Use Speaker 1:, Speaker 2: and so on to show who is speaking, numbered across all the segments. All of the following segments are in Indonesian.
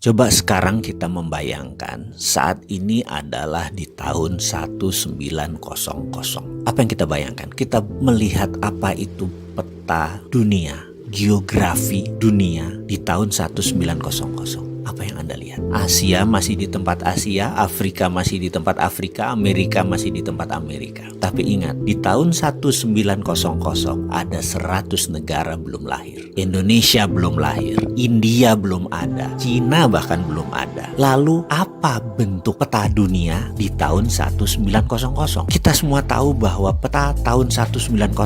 Speaker 1: Coba sekarang kita membayangkan saat ini adalah di tahun 1900. Apa yang kita bayangkan? Kita melihat apa itu peta dunia, geografi dunia di tahun 1900. Apa yang Anda lihat? Asia masih di tempat Asia, Afrika masih di tempat Afrika, Amerika masih di tempat Amerika. Tapi ingat, di tahun 1900 ada 100 negara belum lahir. Indonesia belum lahir, India belum ada, Cina bahkan belum ada. Lalu apa bentuk peta dunia di tahun 1900? Kita semua tahu bahwa peta tahun 1900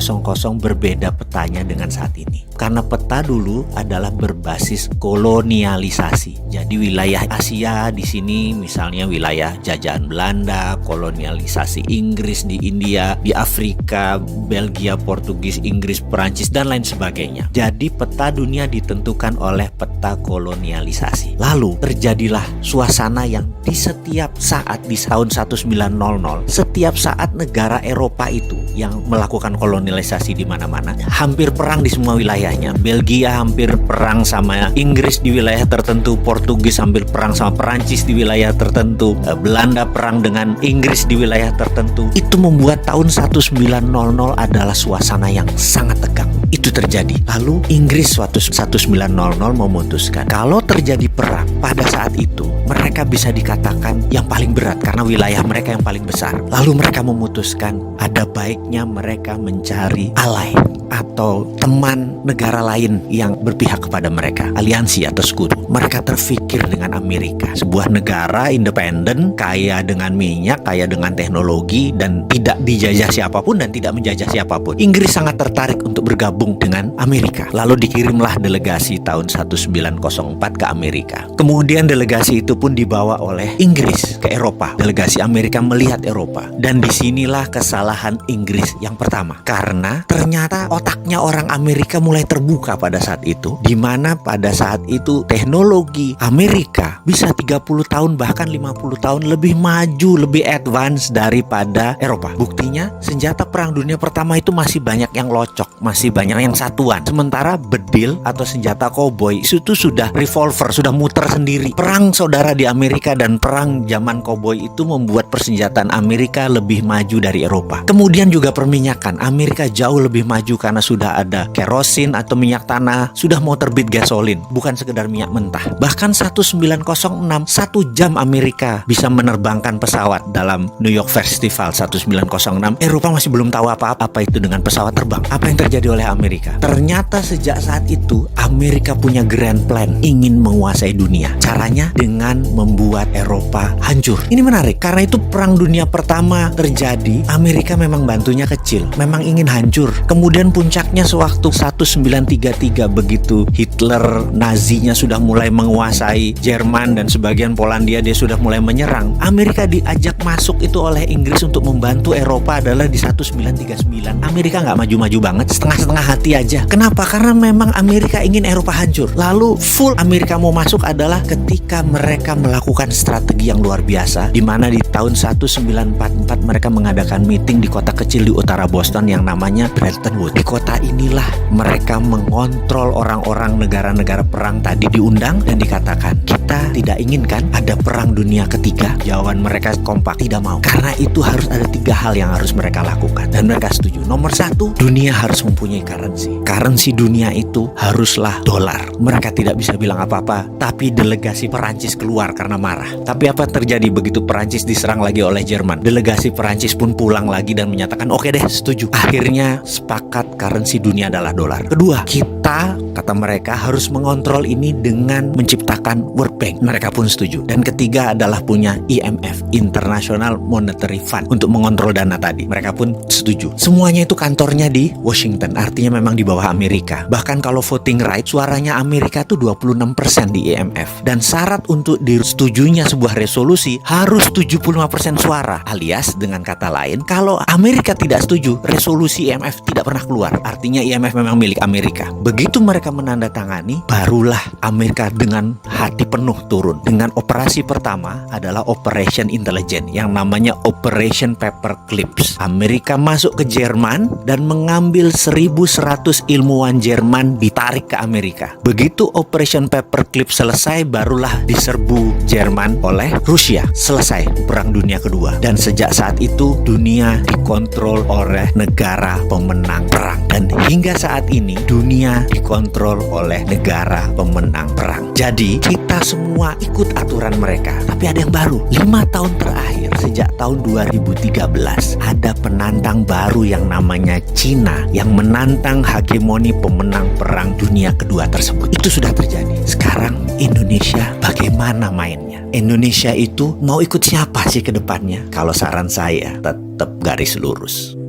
Speaker 1: berbeda petanya dengan saat ini. Karena peta dulu adalah berbasis kolonialisasi. Jadi wilayah Asia di sini misalnya wilayah jajahan Belanda, kolonialisasi Inggris di India, di Afrika, Belgia, Portugis, Inggris, Perancis dan lain sebagainya. Jadi peta dunia ditentukan oleh peta kolonialisasi. Lalu terjadilah suasana yang di setiap saat di tahun 1900, setiap saat negara Eropa itu yang melakukan kolonialisasi di mana-mana, hampir perang di semua wilayahnya. Belgia hampir perang sama Inggris di wilayah tertentu, Portugis hampir perang sama Perancis di wilayah tertentu, Belanda perang dengan Inggris di wilayah tertentu. Itu membuat tahun 1900 adalah suasana yang sangat tegang. Itu terjadi. Lalu Inggris suatu 1900 memutuskan kalau terjadi perang pada saat itu mereka bisa dikatakan yang paling berat karena wilayah mereka yang paling besar. Lalu mereka memutuskan ada baiknya mereka mencari ally atau teman negara lain yang berpihak kepada mereka, aliansi atau sekutu. Mereka terfikir dengan Amerika, sebuah negara independen, kaya dengan minyak, kaya dengan teknologi, dan tidak dijajah siapapun dan tidak menjajah siapapun. Inggris sangat tertarik untuk bergabung dengan Amerika. Lalu dikirimlah delegasi tahun 1904 ke Amerika. Kemudian delegasi itu pun dibawa oleh Inggris ke Eropa. Delegasi Amerika melihat Eropa. Dan disinilah kesalahan Inggris yang pertama. Karena ternyata otaknya orang Amerika mulai terbuka pada saat itu, di mana pada saat itu teknologi Amerika bisa 30 tahun bahkan 50 tahun lebih maju, lebih advance daripada Eropa. Buktinya senjata perang dunia pertama itu masih banyak yang locok, masih banyak yang satuan. Sementara bedil atau senjata koboi itu sudah revolver, sudah muter sendiri. Perang saudara di Amerika dan perang zaman koboi itu membuat persenjataan Amerika lebih maju dari Eropa. Kemudian juga perminyakan, Amerika jauh lebih maju karena sudah ada kerosin atau minyak tanah, sudah mau terbit gasolin, bukan sekedar minyak mentah. Bahkan 1906, 1 jam Amerika bisa menerbangkan pesawat dalam New York Festival 1906. Eropa masih belum tahu apa itu dengan pesawat terbang. Apa yang terjadi oleh Amerika? Ternyata sejak saat itu Amerika punya grand plan, ingin menguasai dunia. Caranya dengan membuat Eropa hancur. Ini menarik karena itu perang dunia pertama terjadi, Amerika memang bantunya kecil, memang ingin hancur. Kemudian puncaknya sewaktu 1933 begitu Hitler Nazinya sudah mulai menguasai Jerman dan sebagian Polandia, dia sudah mulai menyerang. Amerika diajak masuk itu oleh Inggris untuk membantu Eropa adalah di 1939. Amerika nggak maju-maju banget, setengah-setengah hati aja. Kenapa? Karena memang Amerika ingin Eropa hancur. Lalu full Amerika mau masuk adalah ketika mereka melakukan strategi yang luar biasa, di mana di tahun 1944 mereka mengadakan meeting di kota kecil di utara Boston yang namanya Bretton Woods. Di kota inilah mereka mengontrol orang-orang negara-negara perang tadi, diundang dan dikatakan kita tidak inginkan ada perang dunia ketiga. Jawaban mereka kompak, tidak mau. Karena itu harus ada 3 hal yang harus mereka lakukan dan mereka setuju. Nomor 1, dunia harus mempunyai currency. Currency dunia itu haruslah dolar. Mereka tidak bisa bilang apa-apa, tapi delegasi Perancis keluar karena marah. Tapi apa terjadi begitu Perancis diserang lagi oleh Jerman? Delegasi Perancis pun pulang lagi dan menyatakan oke deh, setuju. Akhirnya sepakat currency dunia adalah dolar. Kedua, kita, kata mereka, harus mengontrol ini dengan menciptakan World Bank. Mereka pun setuju. Dan ketiga adalah punya IMF, International Monetary Fund, untuk mengontrol dana tadi. Mereka pun setuju. Semuanya itu kantornya di Washington, artinya memang di bawah Amerika. Bahkan kalau voting right, suaranya Amerika tuh 26% di IMF. Dan syarat untuk disetujunya sebuah resolusi harus 75% suara. Alias dengan kata lain, kalau Amerika tidak setuju, resolusi IMF tidak pernah keluar. Artinya IMF memang milik Amerika. Begitu mereka menandatangani, barulah Amerika dengan hati penuh turun. Dengan operasi pertama adalah Operation Intelligence yang namanya Operation Paperclips. Amerika masuk ke Jerman dan mengambil 1.100 ilmuwan Jerman ditarik ke Amerika. Begitu Operation Paperclips selesai, barulah diserbu Jerman oleh Rusia. Selesai Perang Dunia Kedua. Dan sejak saat itu dunia dikontrol oleh negara pemenang perang. Dan hingga saat ini dunia dikontrol oleh negara pemenang perang. Jadi kita semua ikut aturan mereka. Tapi ada yang baru. 5 tahun terakhir sejak tahun 2013 ada penantang baru yang namanya Cina yang menantang hegemoni pemenang perang dunia kedua tersebut. Itu sudah terjadi. Sekarang Indonesia bagaimana mainnya? Indonesia itu mau ikut siapa sih ke depannya? Kalau saran saya tetap garis lurus.